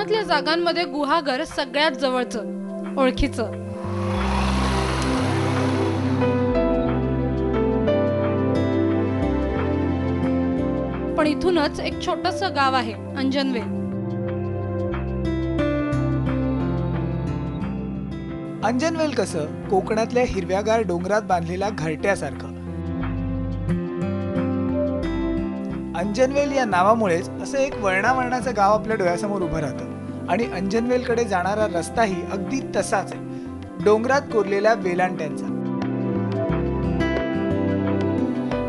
कोकणातल्या जागांमध्ये गुहागर सगळ्यात जवळचं, ओळखीचं. पण इथूनच एक छोटंसं गाव आहे, अंजनवेल. अंजनवेल कसं कोकणातल्या हिरव्यागार डोंगरात बांधलेल्या घरट्यासारखं. अंजनवेल या नावामुळेच असं एक वर्णावर्णाचं गाव आपल्या डोळ्यासमोर उभं राहतं. आणि अंजनवेलकडे जाणारा रस्ताही अगदी तसाच आहे, डोंगरात कोरलेल्या वेलांट्यांचा.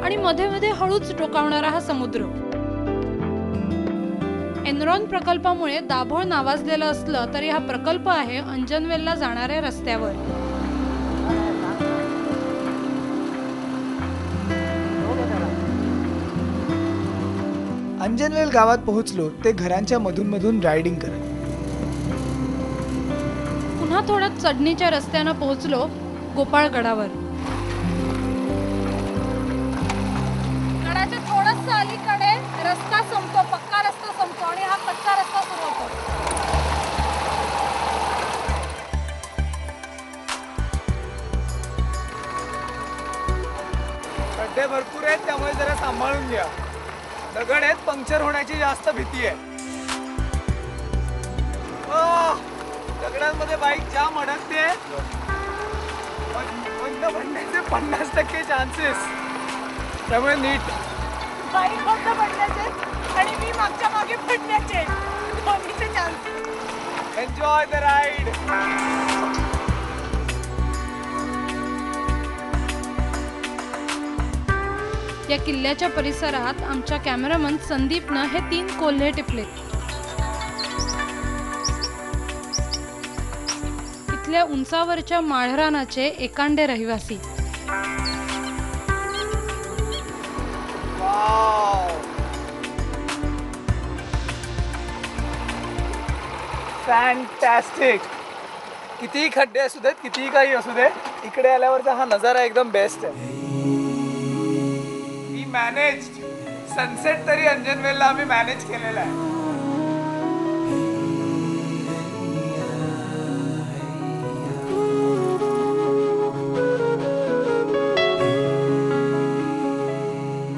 आणि मध्ये मध्ये हळूच डोकावणारा हा समुद्र. एनरॉन प्रकल्पामुळे दाभोळ नावाजलेलं असलं तरी हा प्रकल्प आहे अंजनवेलला जाणाऱ्या रस्त्यावर. अंजनवेल गावात पोहोचलो ते घरांच्या मधून मधून रायडिंग करत. पुन्हा थोड्या चढणीच्या रस्त्यानं पोहोचलो गोपाळगडावर. गडाच्या थोडंसं अलीकडे रस्ता संपतो, पक्का रस्ता संपतो आणि हा कच्चा रस्ता सुरू होतो. खड्डे भरपूर आहेत, त्यामुळे जरा सांभाळून घ्या. दगड आहेत, पंक्चर होण्याची जास्त भीती आहे. दगडांमध्ये बाईक जाम अडकते, बंद पडण्याचे 50% चान्सेस. त्यामुळे नीट. बाईक बंद पडण्याचे आणि मी मागच्या मागे पडण्याचे दोन्हीचे चान्सेस. Enjoy the ride. या किल्ल्याच्या परिसरात आमच्या कॅमेरामन संदीपनं हे 3 कोल्हे टिपले. इथल्या उंचावरच्या माळरानाचे एकांडे रहिवासी. फॅन्टॅस्टिक. कितीही खड्डे असू देत, कितीही काही असू दे, इकडे आल्यावरचा हा नजारा एकदम बेस्ट आहे. मॅनेज्ड सनसेट तरी अंजनवेलला आम्ही मॅनेज केलेला आहे.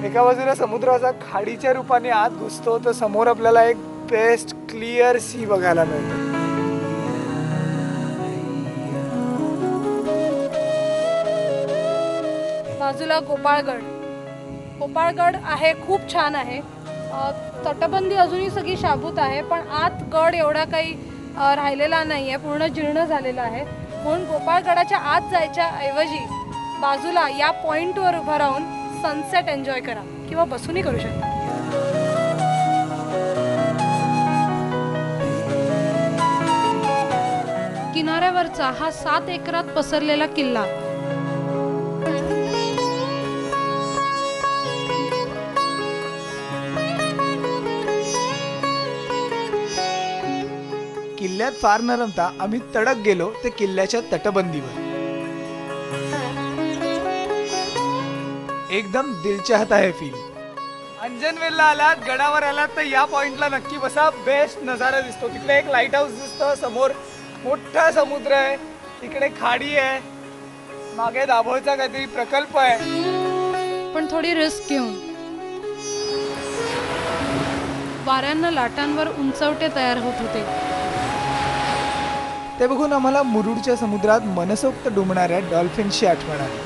एका बाजूला समुद्राचा खाडीच्या रूपाने आत घुसतो, तर समोर आपल्याला एक बेस्ट क्लिअर सी बघायला मिळतो. बाजूला गोपाळगड. गोपाळगड आहे, खूप छान आहे. तटबंदी अजूनही सगळी शाबूत आहे, पण आत गड एवढा काही राहिलेला नाही आहे, पूर्ण जीर्ण झालेला आहे. म्हणून गोपाळगडाच्या आत जायच्या ऐवजी बाजूला या पॉइंटवर उभं राहून सनसेट एन्जॉय करा किंवा बसूनही करू शकता. किनाऱ्यावरचा हा 7 एकरात पसरलेला किल्ला. किल्ल्यात फार न रमता आम्ही तडक गेलो ते किल्ल्याच्या तटबंदीवर. एकदम दिलचाहता आहे फील. अंजनवेलला आलात, गडावर आलात तर या पॉइंटला नक्की बसा. बेस्ट नजारा दिसतो. तिकडे एक लाईट हाऊस दिसतं, समोर मोठा समुद्र आहे, तिकडे खाडी आहे, मागे दाभोळचा काहीतरी प्रकल्प आहे. पण थोडी रिस्क घेऊन. वाऱ्यांना लाटांवर उंचवटे तयार होत होते. ते बघून आम्हाला मुरुडच्या समुद्रात मनसोक्त डुंबणाऱ्या डॉल्फिन्सची आठवण आली.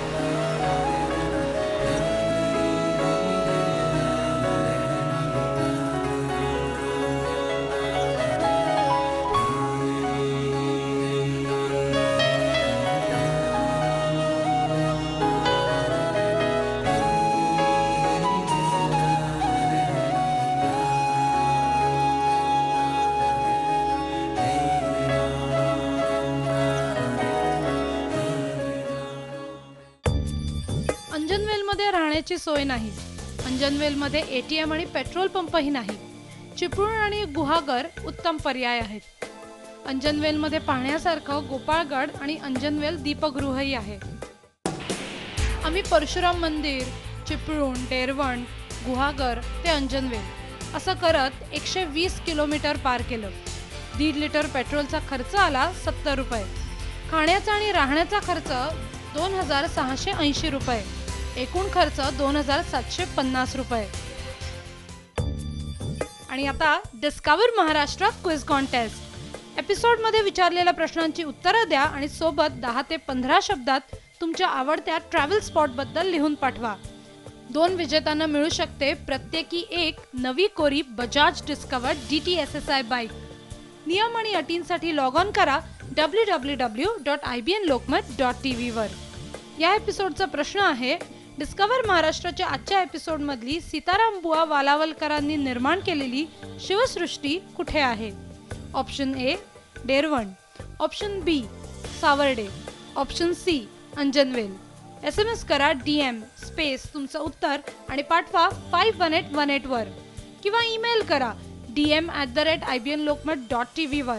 अंजनवेलमध्ये राहण्याची सोय नाही. अंजनवेलमध्ये ATM आणि पेट्रोल पंपही नाही. चिपळूण आणि गुहागर उत्तम पर्याय आहेत. अंजनवेलमध्ये पाहण्यासारखं गोपाळगड आणि अंजनवेल दीपगृहही आहे. आम्ही परशुराम मंदिर, चिपळूण, डेरवण, गुहागर ते अंजनवेल असं करत 120 किलोमीटर पार केलं. 1.5 लिटर पेट्रोलचा खर्च आला 70 रुपये. खाण्याचा आणि राहण्याचा खर्च 2,680 रुपये. एकूण खर्च 2,750 रुपये. आणि आता डिस्कवर महाराष्ट्र क्विज कॉन्टेस्ट. एपिसोडमध्ये विचारलेल्या प्रश्नांची उत्तरं द्या आणि सोबत 10 ते 15 शब्दात तुमच्या आवडत्या ट्रॅव्हल स्पॉटबद्दल लिहून पाठवा. 2 विजेत्यांना मिळू शकते प्रत्येकी एक नवी कोरी बजाज डिस्कवर DTSSI बाईक. नियम आणि अटींसाठी लॉग ऑन करा www.ibnlokmat.tv वर. या एपिसोडचा प्रश्न आहे, डिस्कवर महाराष्ट्राच्या आजच्या एपिसोडमधली सीताराम बुवा वालावलकरांनी निर्माण केलेली शिवसृष्टी कुठे आहे? Option A Deravan, option B Savarde, option C Anjanvel. SMS करा DM स्पेस तुमचं उत्तर आणि पाठवा 51818 वर किंवा ईमेल करा dm@ibnlokmat.tv वर.